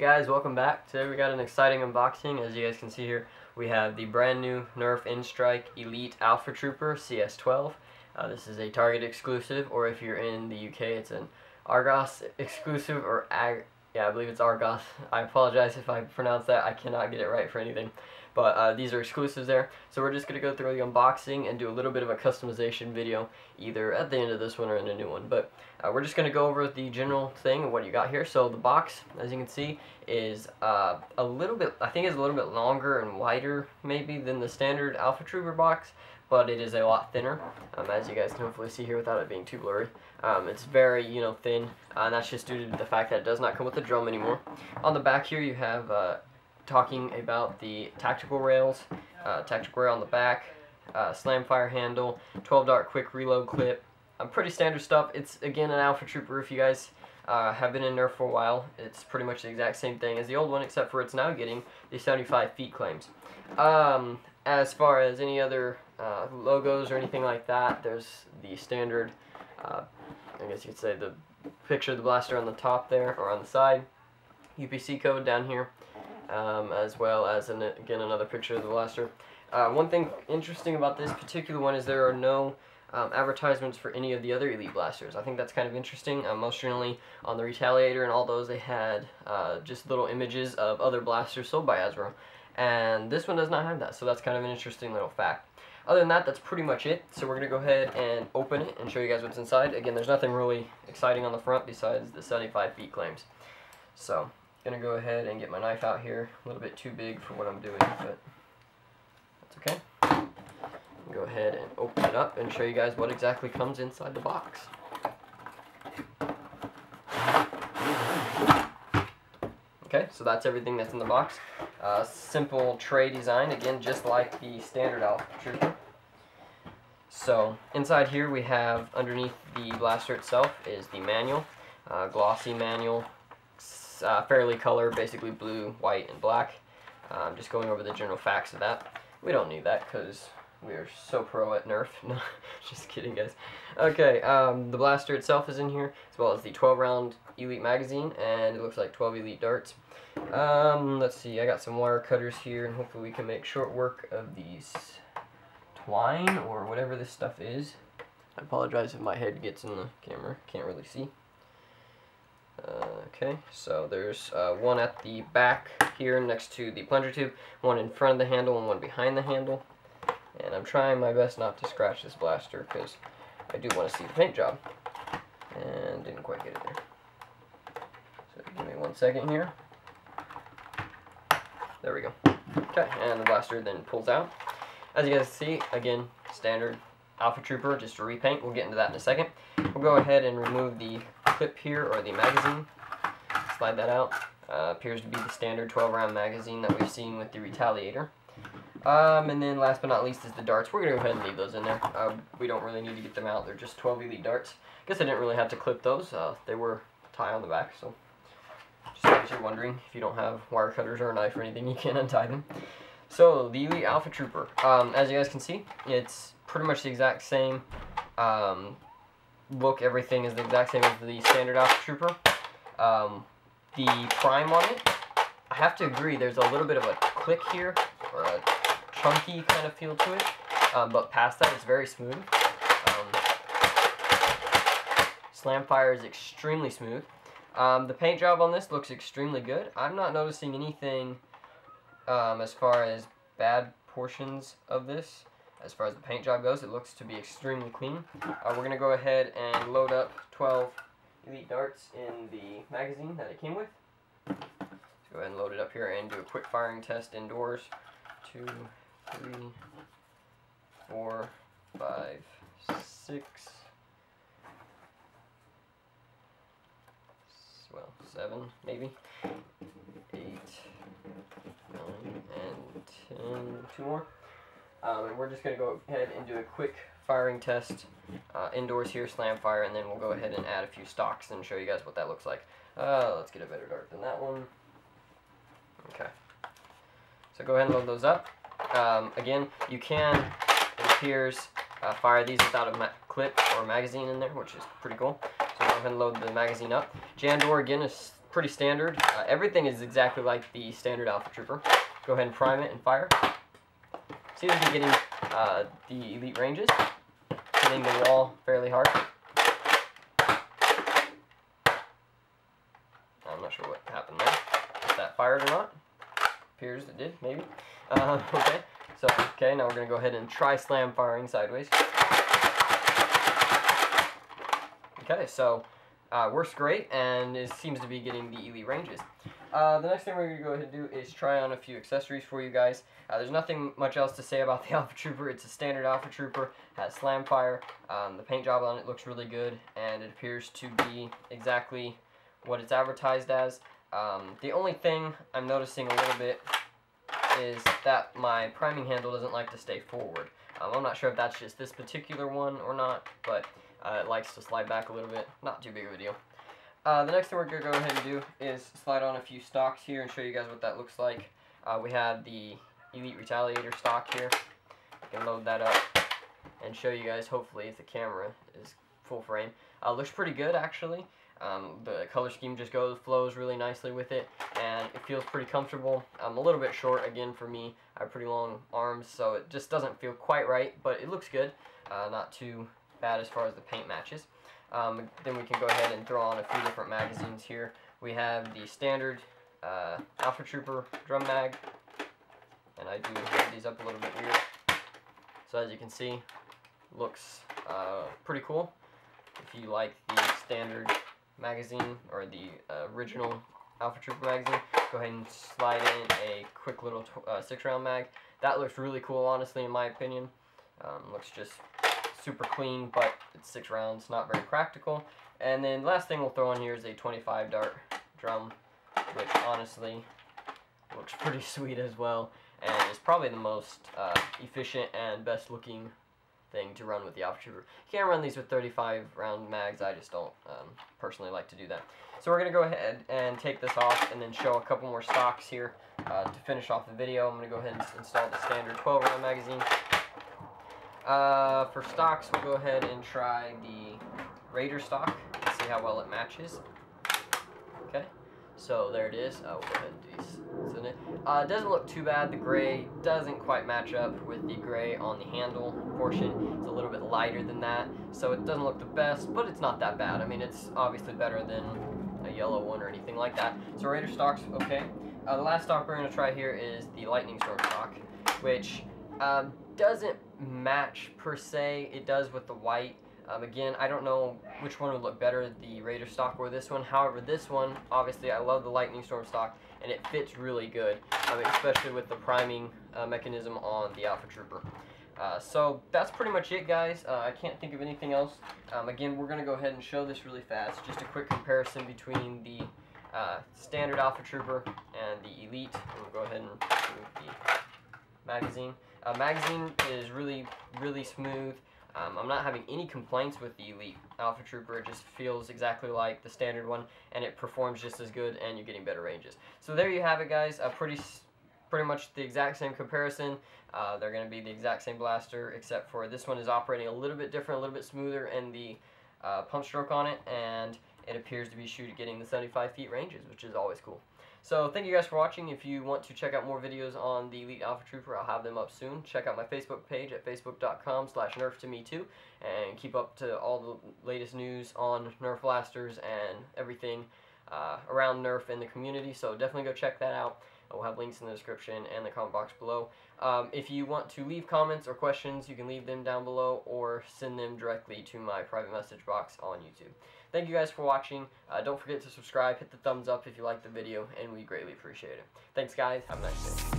guys, welcome back. Today we got an exciting unboxing. As you guys can see here, we have the brand new Nerf N-Strike Elite Alpha Trooper CS-12. This is a Target exclusive, or if you're in the UK, it's an Argos exclusive, or I believe it's Argos. I apologize if I pronounce that. I cannot get it right for anything. But these are exclusives there. So we're just going to go through the unboxing and do a little bit of a customization video, either at the end of this one or in a new one. But we're just going to go over the general thing of what you got here. So the box, as you can see, is a little bit, I think it's a little bit longer and wider maybe than the standard Alpha Trooper box, but it is a lot thinner, as you guys can hopefully see here without it being too blurry. It's very, thin, and that's just due to the fact that it does not come with a drum anymore. On the back here you have talking about the tactical rail on the back, slam fire handle, 12 dart quick reload clip. Pretty standard stuff. It's again an Alpha Trooper. If you guys have been in Nerf for a while, it's pretty much the exact same thing as the old one, except for it's now getting the 75 feet claims. As far as any other logos or anything like that, there's the standard, I guess you could say, the picture of the blaster on the top there, or on the side, UPC code down here, as well as again another picture of the blaster. One thing interesting about this particular one is there are no advertisements for any of the other Elite blasters. I think that's kind of interesting. Most generally on the Retaliator and all those, they had just little images of other blasters sold by Hasbro, and this one does not have that, so that's kind of an interesting little fact. Other than that, that's pretty much it. So we're going to go ahead and open it and show you guys what's inside. Again, there's nothing really exciting on the front besides the 75 feet claims. So I'm going to go ahead and get my knife out here. A little bit too big for what I'm doing, but that's okay. Go ahead and open it up and show you guys what exactly comes inside the box. Okay, so that's everything that's in the box. Simple tray design, again, just like the standard Alpha Trooper. So inside here we have, underneath the blaster itself, is the manual, glossy manual, fairly colored, basically blue, white, and black. Just going over the general facts of that. We don't need that because we are so pro at Nerf. No, just kidding, guys. Okay, the blaster itself is in here, as well as the 12-round Elite magazine, and it looks like 12 Elite darts. Let's see, I got some wire cutters here, and hopefully we can make short work of these twine, or whatever this stuff is. I apologize if my head gets in the camera, can't really see. Okay, so there's one at the back here next to the plunger tube, one in front of the handle and one behind the handle. And I'm trying my best not to scratch this blaster because I do want to see the paint job. And didn't quite get it there. So give me 1 second here. There we go. Okay, and the blaster then pulls out. As you guys see, again, standard Alpha Trooper, just a repaint. We'll get into that in a second. We'll go ahead and remove the clip here, or the magazine. Slide that out. Appears to be the standard 12-round magazine that we've seen with the Retaliator. And then last but not least is the darts. We're going to go ahead and leave those in there. We don't really need to get them out. They're just 12 Elite darts. Guess I didn't really have to clip those. They were tie on the back, so just in case you're wondering, if you don't have wire cutters or a knife or anything, you can untie them. So, the Elite Alpha Trooper. As you guys can see, it's pretty much the exact same look. Everything is the exact same as the standard Alpha Trooper. The prime on it, I have to agree, there's a little bit of a click here, or a chunky kind of feel to it, but past that, it's very smooth. Slam fire is extremely smooth. The paint job on this looks extremely good. I'm not noticing anything as far as bad portions of this. As far as the paint job goes, it looks to be extremely clean. We're going to go ahead and load up 12 Elite darts in the magazine that it came with. Let's go ahead and load it up here and do a quick firing test indoors. 2, 3, 4, 5, 6, well, 7 maybe, 8, 9, and 10, 2 more. And we're just going to go ahead and do a quick firing test indoors here, slam fire, and then we'll go ahead and add a few stocks and show you guys what that looks like. Let's get a better dart than that one. Okay. So go ahead and load those up. Again, you can, it appears, fire these without a clip or magazine in there, which is pretty cool. So go ahead and load the magazine up. Jan door again is pretty standard. Everything is exactly like the standard Alpha Trooper. Go ahead and prime it and fire. Seems to be getting the elite ranges, hitting the wall fairly hard. I'm not sure what happened there. If that fired or not. Appears it did, maybe. Okay. So, okay, now we're going to go ahead and try slam firing sideways. Okay, so works great, and it seems to be getting the elite ranges. The next thing we're going to go ahead and do is try on a few accessories for you guys. There's nothing much else to say about the Alpha Trooper. It's a standard Alpha Trooper, has slam fire. The paint job on it looks really good, and it appears to be exactly what it's advertised as. The only thing I'm noticing a little bit is that my priming handle doesn't like to stay forward. I'm not sure if that's just this particular one or not, but it likes to slide back a little bit. Not too big of a deal. The next thing we're going to go ahead and do is slide on a few stocks here and show you guys what that looks like. We have the Elite Retaliator stock here. I can load that up and show you guys, hopefully, if the camera is full frame. Looks pretty good, actually. The color scheme just flows really nicely with it, and it feels pretty comfortable. I'm a little bit short, again, for me. I have pretty long arms, so it just doesn't feel quite right, but it looks good. Not too bad as far as the paint matches. Then we can go ahead and throw on a few different magazines here. We have the standard Alpha Trooper drum mag, and I do have these up a little bit weird. So as you can see, looks pretty cool. If you like the standard magazine or the original Alpha Trooper magazine, go ahead and slide in a quick little 6-round mag. That looks really cool, honestly, in my opinion. Looks just super clean, but it's 6 rounds, not very practical. And then last thing we'll throw on here is a 25 dart drum, which honestly looks pretty sweet as well, and is probably the most efficient and best looking thing to run with the Alpha Trooper. You can't run these with 35 round mags. I just don't personally like to do that. So we're going to go ahead and take this off and then show a couple more stocks here to finish off the video. I'm going to go ahead and install the standard 12 round magazine. For stocks, we'll go ahead and try the Raider stock and see how well it matches. Okay, so there it is. We'll go ahead and do these. It doesn't look too bad. The gray doesn't quite match up with the gray on the handle portion. It's a little bit lighter than that, so it doesn't look the best, but it's not that bad. I mean, it's obviously better than a yellow one or anything like that. So Raider stock's okay. The last stock we're going to try here is the Lightning Storm stock, which doesn't match per se. It does with the white. Again, I don't know which one would look better, the Raider stock or this one. However, this one, obviously, I love the Lightning Storm stock, and it fits really good, especially with the priming mechanism on the Alpha Trooper. So that's pretty much it, guys. I can't think of anything else. Again, we're going to go ahead and show this really fast. Just a quick comparison between the standard Alpha Trooper and the Elite. We'll go ahead and remove the magazine. Magazine is really, really smooth. I'm not having any complaints with the Elite Alpha Trooper. It just feels exactly like the standard one, and it performs just as good, and you're getting better ranges. So there you have it, guys. Pretty much the exact same comparison. They're going to be the exact same blaster, except for this one is operating a little bit different, a little bit smoother in the pump stroke on it, and it appears to be getting the 75 feet ranges, which is always cool. So thank you guys for watching. If you want to check out more videos on the Elite Alpha Trooper, I'll have them up soon. Check out my Facebook page at facebook.com/nerftome2 and keep up to all the latest news on Nerf blasters and everything around Nerf in the community. So definitely go check that out. We'll have links in the description and the comment box below. If you want to leave comments or questions, you can leave them down below or send them directly to my private message box on YouTube. Thank you guys for watching. Don't forget to subscribe, hit the thumbs up if you liked the video, and we greatly appreciate it. Thanks, guys. Have a nice day.